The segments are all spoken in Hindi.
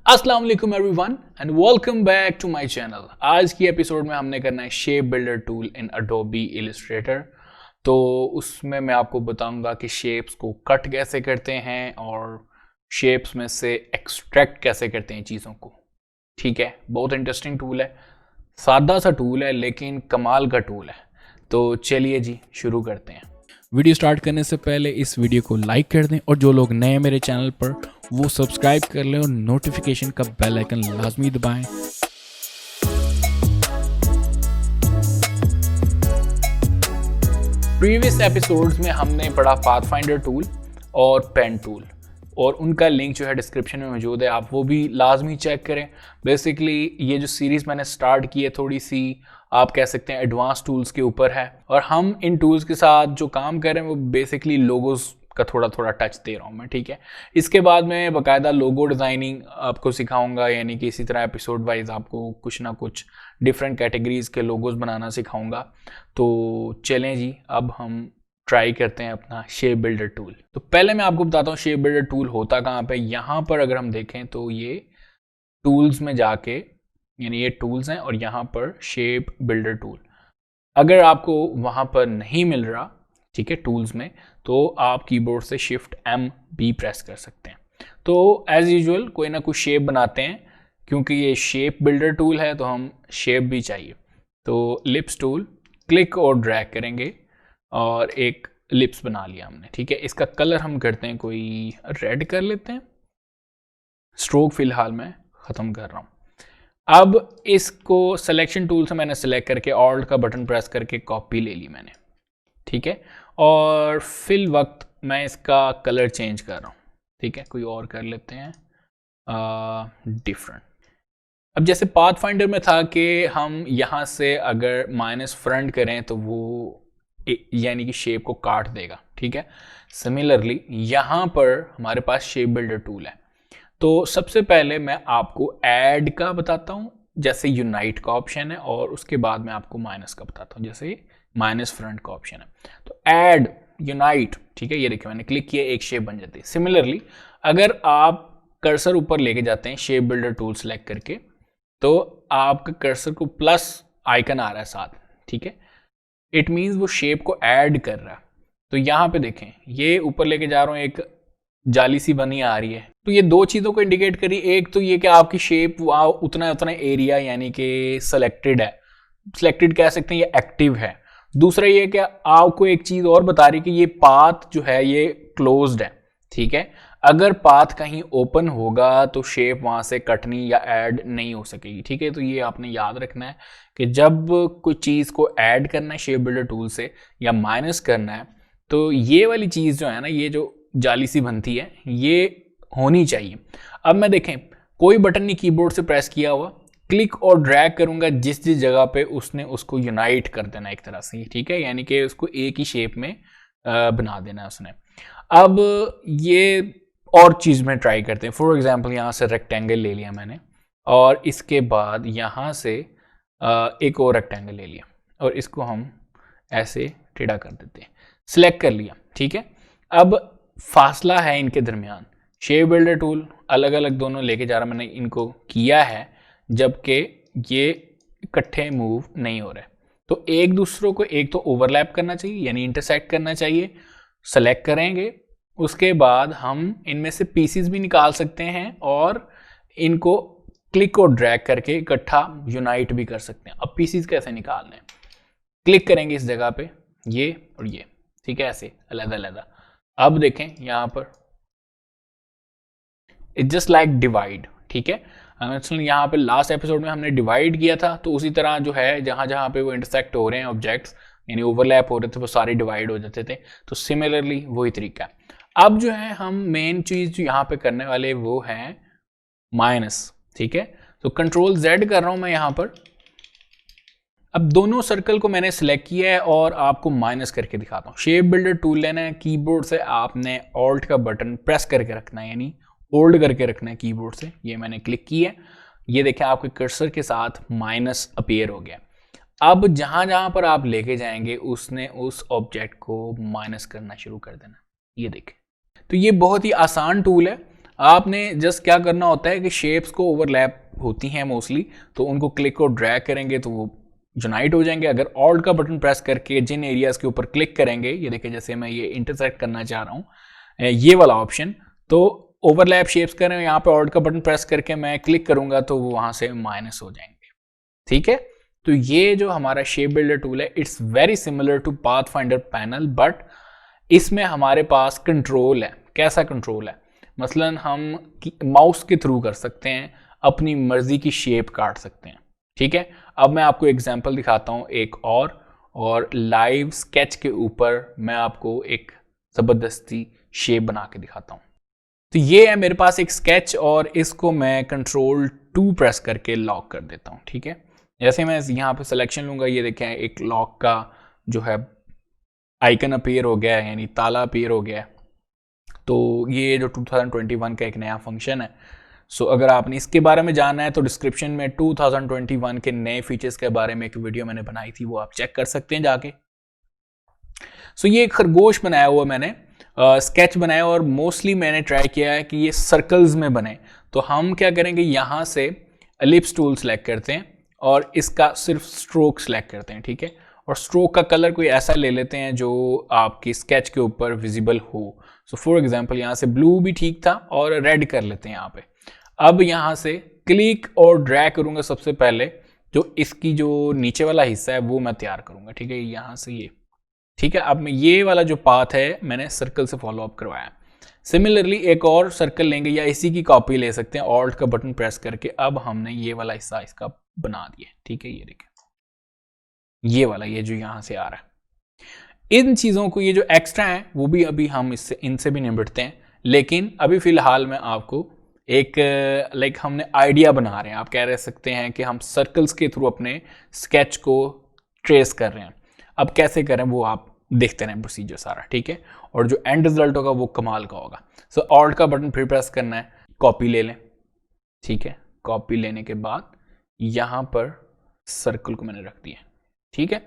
अस्सलाम वालेकुम everyone and welcome back to my channel. आज की एपिसोड में हमने करना है shape builder tool in Adobe Illustrator. तो उसमें मैं आपको बताऊंगा कि शेप्स को कट कैसे करते हैं और शेप्स में से एक्सट्रैक्ट कैसे करते हैं चीज़ों को। ठीक है, बहुत इंटरेस्टिंग टूल है, सादा सा टूल है लेकिन कमाल का टूल है। तो चलिए जी शुरू करते हैं। वीडियो स्टार्ट करने से पहले इस वीडियो को लाइक कर दें और जो लोग नए हैं मेरे चैनल पर वो सब्सक्राइब कर लें और नोटिफिकेशन का बेल आइकन लाजमी दबाएं। प्रीवियस एपिसोड्स में हमने पढ़ा पाथफाइंडर टूल और पेन टूल और उनका लिंक जो है डिस्क्रिप्शन में मौजूद है, आप वो भी लाजमी चेक करें। बेसिकली ये जो सीरीज़ मैंने स्टार्ट की है थोड़ी सी आप कह सकते हैं एडवांस टूल्स के ऊपर है और हम इन टूल्स के साथ जो काम कर रहे हैं वो बेसिकली लोगोस का थोड़ा थोड़ा टच दे रहा हूँ मैं। ठीक है, इसके बाद मैं बाकायदा लोगो डिज़ाइनिंग आपको सिखाऊंगा, यानी कि इसी तरह एपिसोड वाइज आपको कुछ ना कुछ डिफरेंट कैटेगरीज के लोगोस बनाना सिखाऊंगा। तो चलें जी, अब हम ट्राई करते हैं अपना शेप बिल्डर टूल। तो पहले मैं आपको बताता हूँ शेप बिल्डर टूल होता कहाँ पे। यहाँ पर अगर हम देखें तो ये टूल्स में जाके, यानी ये टूल्स हैं और यहाँ पर शेप बिल्डर टूल, अगर आपको वहाँ पर नहीं मिल रहा, ठीक है, टूल्स में, तो आप कीबोर्ड से शिफ्ट एम बी प्रेस कर सकते हैं। तो एज यूजुअल कोई ना कोई शेप बनाते हैं, क्योंकि ये शेप बिल्डर टूल है तो हम शेप भी चाहिए। तो लिप्स टूल क्लिक और ड्रैग करेंगे और एक लिप्स बना लिया हमने। ठीक है, इसका कलर हम करते हैं कोई रेड कर लेते हैं। स्ट्रोक फिलहाल मैं ख़त्म कर रहा हूँ। अब इसको सिलेक्शन टूल से मैंने सेलेक्ट करके ऑल्ट का बटन प्रेस करके कॉपी ले ली मैंने। ठीक है, और फिल वक्त मैं इसका कलर चेंज कर रहा हूँ। ठीक है, कोई और कर लेते हैं डिफरेंट। अब जैसे पाथ फाइंडर में था कि हम यहाँ से अगर माइनस फ्रंट करें तो वो यानी कि शेप को काट देगा। ठीक है, सिमिलरली यहाँ पर हमारे पास शेप बिल्डर टूल है। तो सबसे पहले मैं आपको ऐड का बताता हूँ, जैसे यूनाइट का ऑप्शन है, और उसके बाद मैं आपको माइनस का बताता हूँ, जैसे माइनस फ्रंट का ऑप्शन है। तो ऐड यूनाइट, ठीक है, ये देखिए मैंने क्लिक किया, एक शेप बन जाती है। सिमिलरली अगर आप कर्सर ऊपर लेके जाते हैं शेप बिल्डर टूल सेलेक्ट करके, तो आपके कर्सर को प्लस आइकन आ रहा है साथ। ठीक है, इट मीन्स वो शेप को ऐड कर रहा है। तो यहाँ पे देखें, ये ऊपर लेके जा रहा हूँ, एक जाली सी बनी आ रही है। तो ये दो चीज़ों को इंडिकेट करी, एक तो ये कि आपकी शेप उतना उतना एरिया यानी कि सेलेक्टेड है, सेलेक्टेड कह सकते हैं, ये एक्टिव है। दूसरा ये कि आपको एक चीज़ और बता रही है कि ये पाथ जो है ये क्लोज्ड है। ठीक है, अगर पाथ कहीं ओपन होगा तो शेप वहाँ से कटनी या ऐड नहीं हो सकेगी। ठीक है, तो ये आपने याद रखना है कि जब कोई चीज़ को ऐड करना है शेप बिल्डर टूल से या माइनस करना है, तो ये वाली चीज़ जो है ना, ये जो जाली सी बनती है, ये होनी चाहिए। अब मैं देखें कोई बटन नहीं कीबोर्ड से प्रेस किया हुआ, क्लिक और ड्रैग करूंगा जिस जिस जगह पे उसने उसको यूनाइट कर देना एक तरह से। ठीक है, यानी कि उसको एक ही शेप में बना देना है उसने। अब ये और चीज़ में ट्राई करते हैं। फॉर एग्जांपल यहाँ से रेक्टेंगल ले लिया मैंने और इसके बाद यहाँ से एक और रेक्टेंगल ले लिया और इसको हम ऐसे टेढ़ा कर देते हैं, सिलेक्ट कर लिया। ठीक है, अब फासला है इनके दरमियान, शेप बिल्डर टूल अलग अलग दोनों लेके जा रहा, मैंने इनको किया है जबकि ये इकट्ठे मूव नहीं हो रहे। तो एक दूसरों को एक तो ओवरलैप करना चाहिए यानी इंटरसेक्ट करना चाहिए। सेलेक्ट करेंगे, उसके बाद हम इनमें से पीसीज भी निकाल सकते हैं और इनको क्लिक और ड्रैग करके इकट्ठा यूनाइट भी कर सकते हैं। अब पीसीज कैसे निकालने हैं, क्लिक करेंगे इस जगह पे, ये और ये, ठीक है, ऐसे अलग अलग। अब देखें यहाँ पर इट्स जस्ट लाइक डिवाइड। ठीक है, यहाँ पे लास्ट एपिसोड में हमने डिवाइड किया था, तो उसी तरह जो है जहाँ जहाँ पे वो इंटरसेक्ट हो रहे हैं ऑब्जेक्ट्स यानी ओवरलैप हो रहे थे वो सारे डिवाइड हो जाते थे। तो सिमिलरली वही तरीका है। अब जो है हम मेन चीज़ जो यहाँ पे करने वाले वो है माइनस। ठीक है, तो कंट्रोल Z कर रहा हूँ मैं यहाँ पर। अब दोनों सर्कल को मैंने सिलेक्ट किया है और आपको माइनस करके दिखाता हूँ। शेप बिल्डर टूल लेना है, कीबोर्ड से आपने ऑल्ट का बटन प्रेस करके रखना है यानी होल्ड करके रखना है कीबोर्ड से। ये मैंने क्लिक किया है, ये देखें आपके कर्सर के साथ माइनस अपीयर हो गया। अब जहां जहां पर आप लेके जाएंगे उसने उस ऑब्जेक्ट को माइनस करना शुरू कर देना। ये देखें, तो ये बहुत ही आसान टूल है। आपने जस्ट क्या करना होता है कि शेप्स को ओवरलैप होती हैं मोस्टली, तो उनको क्लिक और ड्रैग करेंगे तो वो यूनाइट हो जाएंगे। अगर ऑल्ट का बटन प्रेस करके जिन एरियाज के ऊपर क्लिक करेंगे, ये देखिए जैसे मैं ये इंटरसेक्ट करना चाह रहा हूँ ये वाला ऑप्शन, तो ओवरलैप शेप्स करें, यहाँ पे ऑल्ट का बटन प्रेस करके मैं क्लिक करूंगा तो वो वहां से माइनस हो जाएंगे। ठीक है, तो ये जो हमारा शेप बिल्डर टूल है, it's very similar to pathfinder panel, but इसमें हमारे पास कंट्रोल है। कैसा कंट्रोल है? मसलन हम माउस के थ्रू कर सकते हैं, अपनी मर्जी की शेप काट सकते हैं। ठीक है, अब मैं आपको एग्जांपल दिखाता हूं एक और लाइव स्केच के ऊपर मैं आपको एक जबरदस्ती शेप बना के दिखाता हूं। तो ये है मेरे पास एक स्केच और इसको मैं कंट्रोल 2 प्रेस करके लॉक कर देता हूं। ठीक है, जैसे मैं यहाँ पे सिलेक्शन लूंगा, ये देखें एक लॉक का जो है आइकन अपीयर हो गया है, यानी ताला अपीयर हो गया है। तो ये जो 2021 का एक नया फंक्शन है। सो अगर आपने इसके बारे में जानना है तो डिस्क्रिप्शन में 2021 के नए फीचर्स के बारे में एक वीडियो मैंने बनाई थी, वो आप चेक कर सकते हैं जाके। सो ये एक खरगोश बनाया हुआ मैंने स्केच बनाया और मोस्टली मैंने ट्राई किया है कि ये सर्कल्स में बने। तो हम क्या करेंगे, यहाँ से एलिप्स टूल सेलेक्ट करते हैं और इसका सिर्फ स्ट्रोक सेलेक्ट करते हैं। ठीक है, और स्ट्रोक का कलर कोई ऐसा ले लेते हैं जो आपकी स्केच के ऊपर विजिबल हो। सो फॉर एग्जांपल यहाँ से ब्लू भी ठीक था और रेड कर लेते हैं यहाँ पे। अब यहाँ से क्लिक और ड्रैग करूंगा, सबसे पहले जो इसकी जो नीचे वाला हिस्सा है वो मैं तैयार करूंगा। ठीक है, यहाँ से ये। ठीक है, अब मैं ये वाला जो पाथ है मैंने सर्कल से फॉलो अप करवाया। सिमिलरली एक और सर्कल लेंगे या इसी की कॉपी ले सकते हैं, ऑल्ट का बटन प्रेस करके। अब हमने ये वाला हिस्सा इसका बना दिया। ठीक है, ये देखें ये वाला, ये जो यहाँ से आ रहा है। इन चीज़ों को, ये जो एक्स्ट्रा है वो भी अभी हम इनसे भी निपटते हैं, लेकिन अभी फिलहाल मैं आपको एक हमने आइडिया बना रहे हैं, आप कह रह सकते हैं कि हम सर्कल्स के थ्रू अपने स्केच को ट्रेस कर रहे हैं। अब कैसे करें वो आप देखते रहें प्रोसीजर सारा। ठीक है, और जो एंड रिजल्ट होगा वो कमाल का होगा। सो ऑल्ट का बटन फिर प्रेस करना है, कॉपी ले लें। ठीक है, कॉपी लेने के बाद यहाँ पर सर्कल को मैंने रख दिया। ठीक है,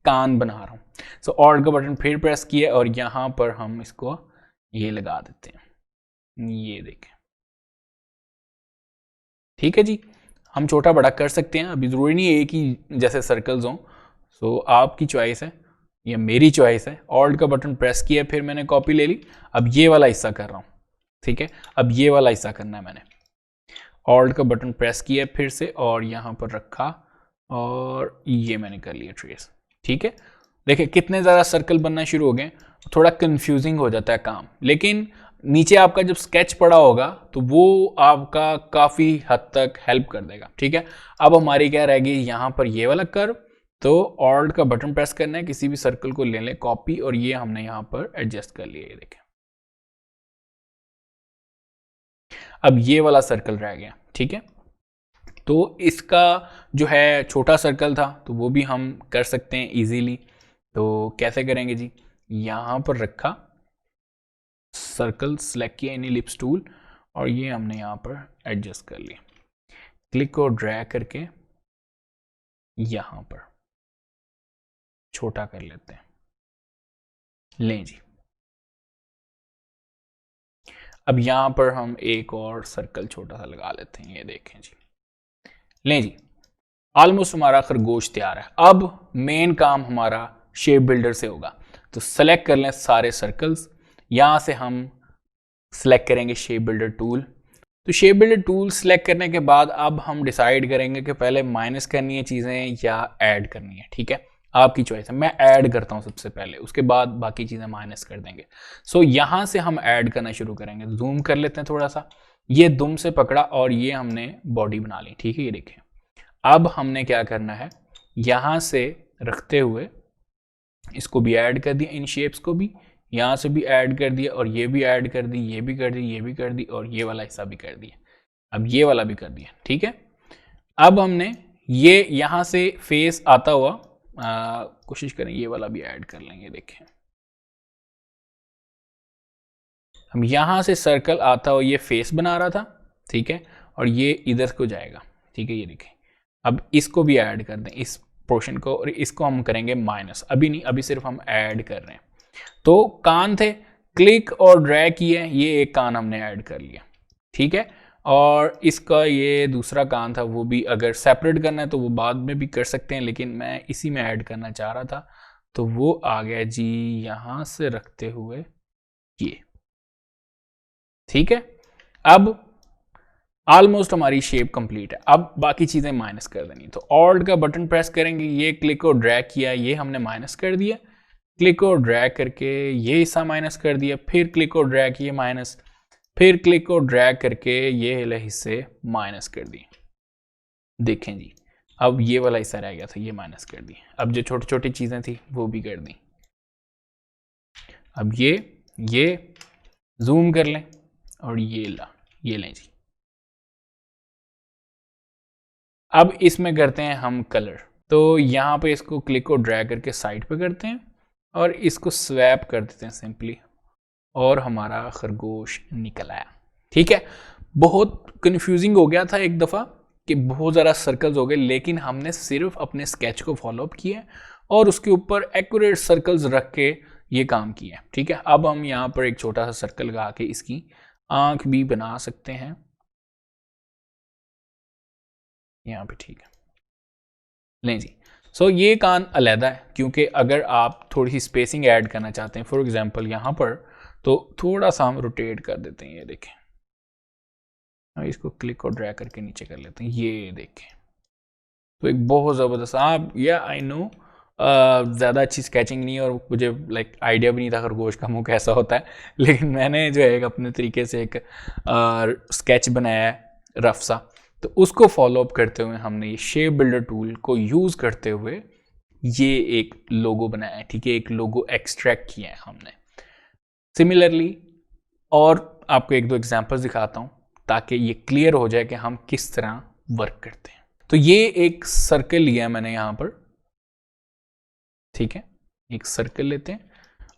कान बना रहा हूँ। सो ऑल्ट का बटन फिर प्रेस किया और यहाँ पर हम इसको ये लगा देते हैं, ये देखें। ठीक है जी, हम छोटा बड़ा कर सकते हैं, अभी ज़रूरी नहीं है एक ही जैसे सर्कल्स हों। सो आपकी चॉइस है, ये मेरी चॉइस है। ऑल्ट का बटन प्रेस किया, फिर मैंने कॉपी ले ली। अब ये वाला हिस्सा कर रहा हूँ। ठीक है, अब ये वाला हिस्सा करना है मैंने। ऑल्ट का बटन प्रेस किया फिर से और यहाँ पर रखा और ये मैंने कर लिया ट्रेस। ठीक है, देखिए कितने ज़्यादा सर्कल बनना शुरू हो गए। थोड़ा कंफ्यूजिंग हो जाता है काम, लेकिन नीचे आपका जब स्केच पड़ा होगा तो वो आपका काफ़ी हद तक हेल्प कर देगा। ठीक है, अब हमारी क्या रहेगी, यहाँ पर ये वाला कर्व। तो ऑल्ट का बटन प्रेस करना है, किसी भी सर्कल को ले लें कॉपी और ये हमने यहाँ पर एडजस्ट कर लिया। ये देखें, अब ये वाला सर्कल रह गया। ठीक है, तो इसका जो है छोटा सर्कल था तो वो भी हम कर सकते हैं इजीली। तो कैसे करेंगे जी, यहाँ पर रखा, सर्कल सेलेक्ट किया इन एलिप्स टूल और ये हमने यहाँ पर एडजस्ट कर लिया। क्लिक और ड्रैग करके यहाँ पर छोटा कर लेते हैं। लें जी, अब यहाँ पर हम एक और सर्कल छोटा सा लगा लेते हैं। ये देखें जी, लें जी, ऑलमोस्ट हमारा खरगोश तैयार है। अब मेन काम हमारा शेप बिल्डर से होगा। तो सेलेक्ट कर लें सारे सर्कल्स, यहाँ से हम सेलेक्ट करेंगे शेप बिल्डर टूल। तो शेप बिल्डर टूल सेलेक्ट करने के बाद अब हम डिसाइड करेंगे कि पहले माइनस करनी है चीज़ें या ऐड करनी है। ठीक है, आपकी चॉइस है। मैं ऐड करता हूँ सबसे पहले, उसके बाद बाकी चीज़ें माइनस कर देंगे। सो यहाँ से हम ऐड करना शुरू करेंगे। जूम कर लेते हैं थोड़ा सा, ये दुम से पकड़ा और ये हमने बॉडी बना ली। ठीक है, ये देखें। अब हमने क्या करना है, यहाँ से रखते हुए इसको भी ऐड कर दिया, इन शेप्स को भी यहाँ से भी ऐड कर दिया और ये भी ऐड कर दी, ये भी कर दी, ये भी कर दी और ये वाला हिस्सा भी कर दिया। अब ये वाला भी कर दिया। ठीक है, अब हमने ये यहाँ से फेस आता हुआ कोशिश करें, ये वाला भी ऐड कर लेंगे। देखें, हम यहाँ से सर्कल आता हुआ ये फेस बना रहा था। ठीक है, और ये इधर को जाएगा। ठीक है, ये देखें। अब इसको भी ऐड कर दें, इस पोर्शन को, और इसको हम करेंगे माइनस। अभी नहीं, अभी सिर्फ हम ऐड कर रहे हैं। तो कान थे, क्लिक और ड्रैग किए, ये एक कान हमने ऐड कर लिया। ठीक है। और इसका ये दूसरा काम था, वो भी अगर सेपरेट करना है तो वो बाद में भी कर सकते हैं, लेकिन मैं इसी में ऐड करना चाह रहा था, तो वो आ गया जी यहां से रखते हुए ये, ठीक है। अब ऑलमोस्ट हमारी शेप कंप्लीट है। अब बाकी चीजें माइनस कर देनी, तो ऑल्ट का बटन प्रेस करेंगे, ये क्लिक और ड्रैग किया, ये हमने माइनस कर दिया, क्लिक और ड्रैग करके ये हिस्सा माइनस कर दिया, फिर क्लिक और ड्रैग ये माइनस, फिर क्लिक और ड्रैग करके ये वाले हिस्से माइनस कर दिए। देखें जी, अब ये वाला हिस्सा रह गया था, ये माइनस कर दिए। अब जो छोटी छोटी चीजें थी वो भी कर दी। अब ये जूम कर लें और ये लें जी। अब इसमें करते हैं हम कलर, तो यहाँ पे इसको क्लिक और ड्रैग करके साइड पे करते हैं और इसको स्वैप कर देते हैं सिंपली, और हमारा खरगोश निकल आया, ठीक है। बहुत कंफ्यूजिंग हो गया था एक दफ़ा कि बहुत ज़्यादा सर्कल्स हो गए, लेकिन हमने सिर्फ अपने स्केच को फॉलो अप किया और उसके ऊपर एक्यूरेट सर्कल्स रख के ये काम किया, ठीक है। अब हम यहाँ पर एक छोटा सा सर्कल लगा के इसकी आंख भी बना सकते हैं यहाँ पे, ठीक है। लें जी, सो ये कान अलहदा है, क्योंकि अगर आप थोड़ी सी स्पेसिंग ऐड करना चाहते हैं, फॉर एग्जांपल यहाँ पर, तो थोड़ा सा हम रोटेट कर देते हैं, ये देखें, और इसको क्लिक और ड्रैग करके नीचे कर लेते हैं, ये देखें। तो एक बहुत ज़बरदस्त, आप या आई नो ज़्यादा अच्छी स्केचिंग नहीं है और मुझे लाइक आइडिया भी नहीं था खरगोश का मुंह कैसा होता है, लेकिन मैंने जो है अपने तरीके से एक स्केच बनाया है रफ सा, तो उसको फॉलो अप करते हुए हमने ये शेप बिल्डर टूल को यूज़ करते हुए ये एक लोगो बनाया है, ठीक है। एक लोगो एक्सट्रैक्ट किया है हमने। सिमिलरली और आपको एक दो एग्जांपल्स दिखाता हूँ ताकि ये क्लियर हो जाए कि हम किस तरह वर्क करते हैं। तो ये एक सर्कल लिया मैंने यहाँ पर, ठीक है। एक सर्कल लेते हैं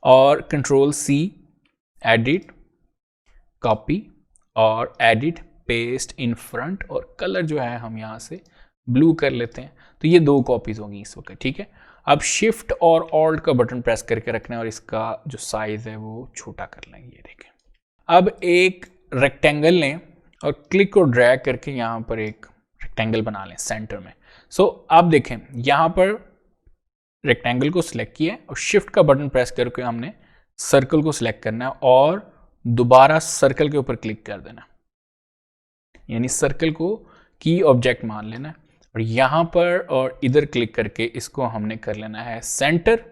और कंट्रोल सी, एडिट, कॉपी और एडिट पेस्ट इन फ्रंट, और कलर जो है हम यहाँ से ब्लू कर लेते हैं। तो ये दो कॉपीज होंगी इस वक्त, ठीक है। अब शिफ्ट और ऑल्ट का बटन प्रेस करके रखना है और इसका जो साइज है वो छोटा कर लेंगे, ये देखें। अब एक रेक्टेंगल लें और क्लिक और ड्रैग करके यहाँ पर एक रेक्टेंगल बना लें सेंटर में। सो अब देखें, यहाँ पर रेक्टेंगल को सिलेक्ट किया और शिफ्ट का बटन प्रेस करके हमने सर्कल को सिलेक्ट करना है और दोबारा सर्कल के ऊपर क्लिक कर देना, यानी सर्कल को की ऑब्जेक्ट मान लेना है, और यहां पर और इधर क्लिक करके इसको हमने कर लेना है सेंटर,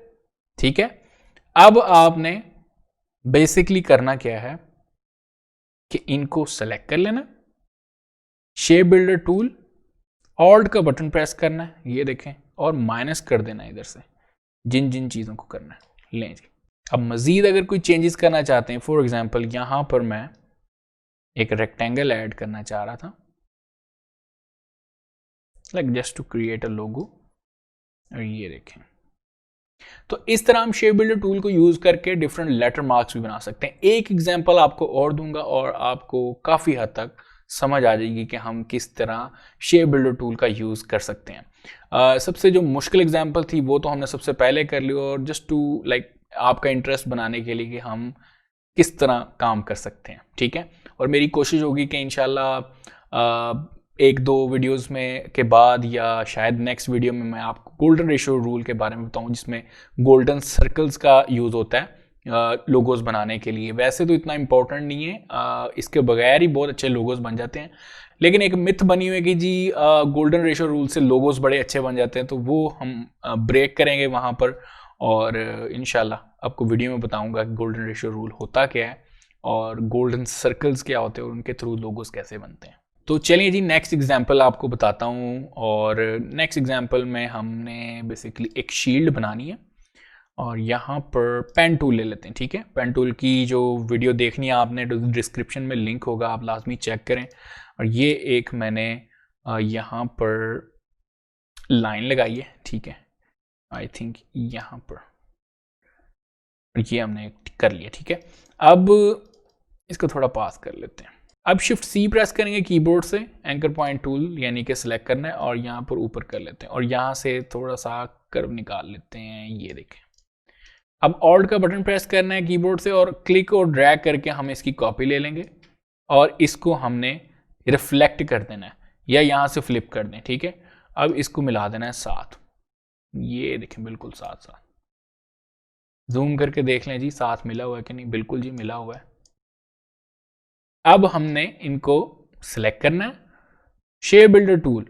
ठीक है। अब आपने बेसिकली करना क्या है कि इनको सेलेक्ट कर लेना, शेप बिल्डर टूल, ऑल्ट का बटन प्रेस करना है, ये देखें, और माइनस कर देना है इधर से जिन जिन चीज़ों को करना है। लें जी, अब मज़ीद अगर कोई चेंजेस करना चाहते हैं, फॉर एग्जांपल यहाँ पर मैं एक रेक्टेंगल ऐड करना चाह रहा था, like just to create a logo, और ये देखें। तो इस तरह हम शेप बिल्डर टूल को यूज़ करके डिफरेंट लेटर मार्क्स भी बना सकते हैं। एक एग्जांपल आपको और दूंगा और आपको काफ़ी हद तक समझ आ जाएगी कि हम किस तरह शेप बिल्डर टूल का यूज़ कर सकते हैं। सबसे जो मुश्किल एग्जांपल थी वो तो हमने सबसे पहले कर ली, और जस्ट टू लाइक आपका इंटरेस्ट बनाने के लिए कि हम किस तरह काम कर सकते हैं, ठीक है। और मेरी कोशिश होगी कि इंशाल्लाह एक दो वीडियोस में के बाद या शायद नेक्स्ट वीडियो में मैं आपको गोल्डन रेशियो रूल के बारे में बताऊं, जिसमें गोल्डन सर्कल्स का यूज़ होता है लोगोस बनाने के लिए। वैसे तो इतना इम्पोर्टेंट नहीं है, इसके बगैर ही बहुत अच्छे लोगोस बन जाते हैं, लेकिन एक मिथ बनी हुई है कि जी गोल्डन रेशियो रूल से लोगोस बड़े अच्छे बन जाते हैं, तो वो हम ब्रेक करेंगे वहाँ पर, और इंशाल्लाह आपको वीडियो में बताऊंगा कि गोल्डन रेशियो रूल होता क्या है और गोल्डन सर्कल्स क्या होते हैं और उनके थ्रू लोगोस कैसे बनते हैं। तो चलिए जी, नेक्स्ट एग्जांपल आपको बताता हूँ, और नेक्स्ट एग्जांपल में हमने बेसिकली एक शील्ड बनानी है, और यहाँ पर पेन टूल ले लेते हैं, ठीक है। पेन टूल की जो वीडियो देखनी है आपने, डिस्क्रिप्शन में लिंक होगा, आप लाजमी चेक करें। और ये एक मैंने यहाँ पर लाइन लगाई है, ठीक है, आई थिंक यहाँ पर, ये हमने कर लिया, ठीक है। अब इसको थोड़ा पास कर लेते हैं। अब शिफ्ट सी प्रेस करेंगे कीबोर्ड से, एंकर पॉइंट टूल यानी कि सिलेक्ट करना है, और यहाँ पर ऊपर कर लेते हैं, और यहाँ से थोड़ा सा कर्व निकाल लेते हैं, ये देखें। अब ऑल्ट का बटन प्रेस करना है कीबोर्ड से और क्लिक और ड्रैग करके हम इसकी कॉपी ले लेंगे, और इसको हमने रिफ्लेक्ट कर देना है या यहाँ से फ्लिप कर दें, ठीक है। अब इसको मिला देना है साथ, ये देखें बिल्कुल साथ साथ, जूम करके देख लें जी साथ मिला हुआ है कि नहीं, बिल्कुल जी मिला हुआ है। अब हमने इनको सिलेक्ट करना है, शेप बिल्डर टूल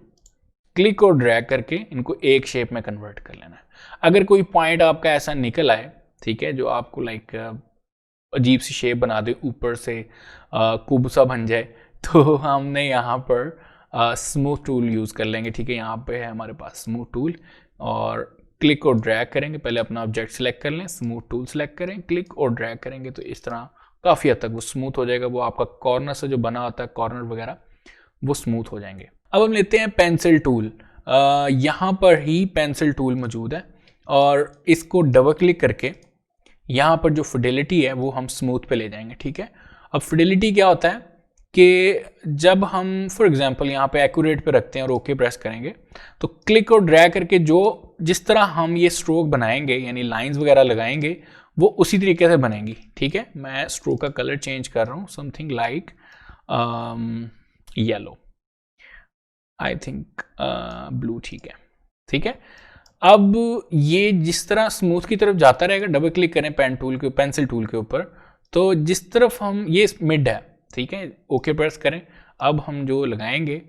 क्लिक और ड्रैग करके इनको एक शेप में कन्वर्ट कर लेना है। अगर कोई पॉइंट आपका ऐसा निकल आए, ठीक है, जो आपको लाइक अजीब सी शेप बना दे, ऊपर से कुब सा बन जाए, तो हमने यहाँ पर स्मूथ टूल यूज़ कर लेंगे, ठीक है। यहाँ पे है हमारे पास स्मूथ टूल और क्लिक और ड्रैग करेंगे, पहले अपना ऑब्जेक्ट सेलेक्ट कर लें, स्मूथ टूल सेलेक्ट करें, क्लिक और ड्रैग करेंगे तो इस तरह काफ़ी हद तक वो स्मूथ हो जाएगा। वो आपका कॉर्नर से जो बना होता है, कॉर्नर वगैरह, वो स्मूथ हो जाएंगे। अब हम लेते हैं पेंसिल टूल। यहाँ पर ही पेंसिल टूल मौजूद है और इसको डबल क्लिक करके यहाँ पर जो फिडेलिटी है वो हम स्मूथ पे ले जाएंगे, ठीक है। अब फिडेलिटी क्या होता है कि जब हम फॉर एग्जांपल यहाँ पे एक्यूरेट पे रखते हैं और ओके प्रेस करेंगे तो क्लिक और ड्रैग करके जो जिस तरह हम ये स्ट्रोक बनाएंगे यानी लाइंस वगैरह लगाएंगे वो उसी तरीके से बनेंगी, ठीक है। मैं स्ट्रोक का कलर चेंज कर रहा हूँ, something like yellow, I think blue, ठीक है, ठीक है। अब ये जिस तरह स्मूथ की तरफ जाता रहेगा, डबल क्लिक करें पेन टूल के पेंसिल टूल के ऊपर, तो जिस तरफ हम ये मिड है, ठीक है, ओके प्रेस करें। अब हम जो लगाएंगे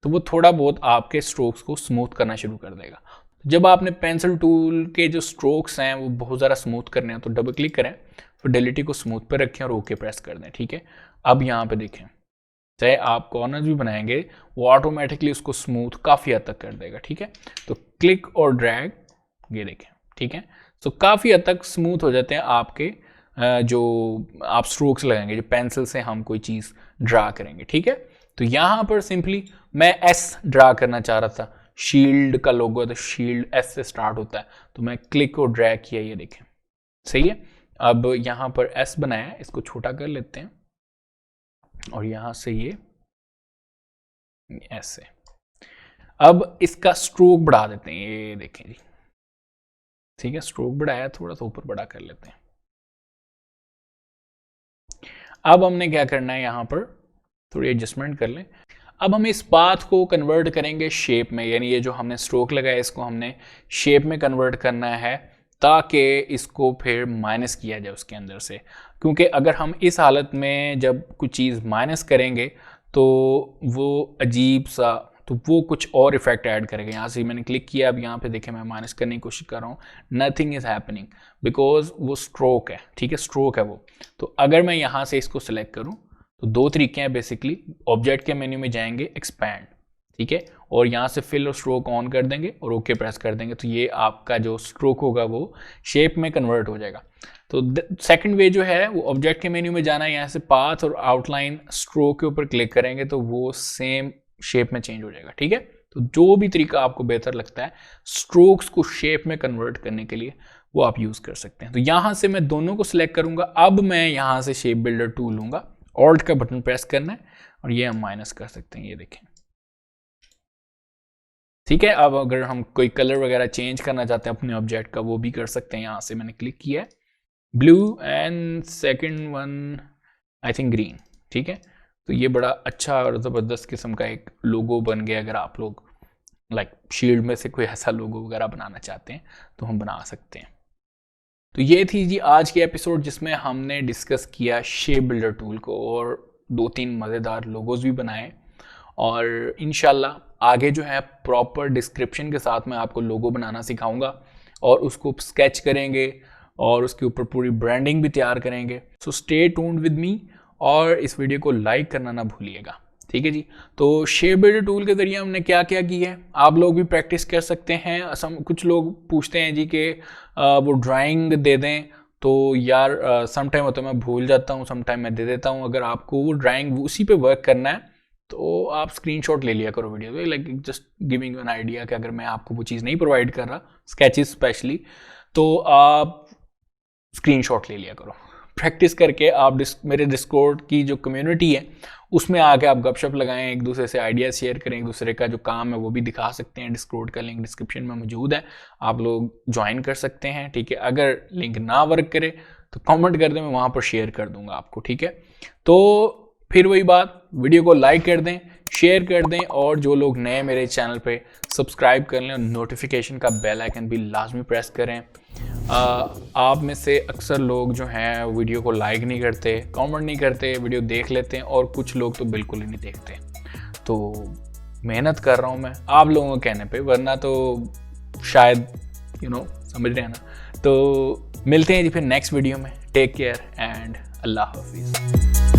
तो वो थोड़ा बहुत आपके स्ट्रोक्स को स्मूथ करना शुरू कर देगा। जब आपने पेंसिल टूल के जो स्ट्रोक्स हैं वो बहुत ज़्यादा स्मूथ करने हैं तो डबल क्लिक करें, फिडेलिटी को स्मूथ पर रखें और ओके प्रेस कर दें, ठीक है। अब यहाँ पे देखें, चाहे आप कॉर्नर भी बनाएंगे वो ऑटोमेटिकली उसको स्मूथ काफ़ी हद तक कर देगा, ठीक है। तो क्लिक और ड्रैग, ये देखें, ठीक है। तो काफ़ी हद तक स्मूथ हो जाते हैं आपके जो आप स्ट्रोक्स लगाएंगे, जो पेंसिल से हम कोई चीज़ ड्रा करेंगे, ठीक है। तो यहाँ पर सिंपली मैं एस ड्रा करना चाह रहा था, शील्ड का लोगो है तो शील्ड एस से स्टार्ट होता है, तो मैं क्लिक और ड्रैग किया, ये देखें, सही है। अब यहाँ पर एस बनाया, इसको छोटा कर लेते हैं और यहां से ये ऐसे। अब इसका स्ट्रोक बढ़ा देते हैं, ये देखें जी, ठीक है, स्ट्रोक बढ़ाया, थोड़ा सा ऊपर बड़ा कर लेते हैं। अब हमने क्या करना है, यहां पर थोड़ी एडजस्टमेंट कर लें। अब हम इस पाथ को कन्वर्ट करेंगे शेप में, यानी ये जो हमने स्ट्रोक लगाया इसको हमने शेप में कन्वर्ट करना है ताकि इसको फिर माइनस किया जाए उसके अंदर से, क्योंकि अगर हम इस हालत में जब कुछ चीज़ माइनस करेंगे तो वो अजीब सा, तो वो कुछ और इफेक्ट ऐड करेगा। यहाँ से मैंने क्लिक किया, अब यहाँ पे देखें मैं माइनस करने की कोशिश कर रहा हूँ, नथिंग इज हैपनिंग बिकॉज वो स्ट्रोक है, ठीक है, स्ट्रोक है वो। तो अगर मैं यहाँ से इसको सिलेक्ट करूँ तो दो तरीके हैं बेसिकली, ऑब्जेक्ट के मेन्यू में जाएंगे, एक्सपैंड, ठीक है, और यहाँ से फिल और स्ट्रोक ऑन कर देंगे और ओके प्रेस कर देंगे तो ये आपका जो स्ट्रोक होगा वो शेप में कन्वर्ट हो जाएगा। तो सेकंड वे जो है वो ऑब्जेक्ट के मेन्यू में जाना है, यहाँ से पाथ और आउटलाइन स्ट्रोक के ऊपर क्लिक करेंगे तो वो सेम शेप में चेंज हो जाएगा, ठीक है। तो जो भी तरीका आपको बेहतर लगता है स्ट्रोक्स को शेप में कन्वर्ट करने के लिए वो आप यूज़ कर सकते हैं। तो यहाँ से मैं दोनों को सिलेक्ट करूँगा। अब मैं यहाँ से शेप बिल्डर टूल लूँगा, ऑल्ट का बटन प्रेस करना है और ये हम माइनस कर सकते हैं, ये देखें, ठीक है। अब अगर हम कोई कलर वगैरह चेंज करना चाहते हैं अपने ऑब्जेक्ट का वो भी कर सकते हैं। यहाँ से मैंने क्लिक किया है, blue and second one I think green, ठीक है। तो ये बड़ा अच्छा और ज़बरदस्त किस्म का एक लोगो बन गया। अगर आप लोग लाइक शील्ड में से कोई ऐसा लोगो वगैरह बनाना चाहते हैं तो हम बना सकते हैं। तो ये थी जी आज की एपिसोड जिसमें हमने डिस्कस किया शेप बिल्डर टूल को और 2-3 मज़ेदार लोगोज भी बनाए, और इंशाल्लाह आगे जो है प्रॉपर डिस्क्रिप्शन के साथ मैं आपको लोगो बनाना सिखाऊंगा और उसको स्केच करेंगे और उसके ऊपर पूरी ब्रांडिंग भी तैयार करेंगे। So stay tuned with me और इस वीडियो को लाइक करना ना भूलिएगा, ठीक है जी। तो शेप बिल्डर टूल के ज़रिए हमने क्या क्या की है आप लोग भी प्रैक्टिस कर सकते हैं। कुछ लोग पूछते हैं जी कि वो ड्राइंग दे दें, तो यार सम टाइम होता है मैं भूल जाता हूँ, सम टाइम मैं दे देता हूँ। अगर आपको वो ड्राइंग उसी पे वर्क करना है तो आप स्क्रीनशॉट ले लिया करो वीडियो में, like just giving an idea कि अगर मैं आपको वो चीज़ नहीं प्रोवाइड कर रहा स्केचेस स्पेशली, तो आप स्क्रीनशॉट ले लिया करो। प्रैक्टिस करके आप मेरे डिस्कॉर्ड की जो कम्युनिटी है उसमें आके आप गपशप लगाएं, एक दूसरे से आइडिया शेयर करें, एक दूसरे का जो काम है वो भी दिखा सकते हैं। डिस्कॉर्ड का लिंक डिस्क्रिप्शन में मौजूद है, आप लोग ज्वाइन कर सकते हैं, ठीक है। अगर लिंक ना वर्क करे तो कमेंट कर दें, मैं वहाँ पर शेयर कर दूंगा आपको, ठीक है। तो फिर वही बात, वीडियो को लाइक कर दें, शेयर कर दें, और जो लोग नए मेरे चैनल पे सब्सक्राइब कर लें और नोटिफिकेशन का बेल आइकन भी लाजमी प्रेस करें। आप में से अक्सर लोग जो हैं वीडियो को लाइक नहीं करते, कमेंट नहीं करते, वीडियो देख लेते हैं, और कुछ लोग तो बिल्कुल ही नहीं देखते। तो मेहनत कर रहा हूँ मैं आप लोगों के कहने पे, वरना तो शायद समझ रहे हैं ना। तो मिलते हैं जी फिर नेक्स्ट वीडियो में। टेक केयर एंड अल्लाह हाफिज़।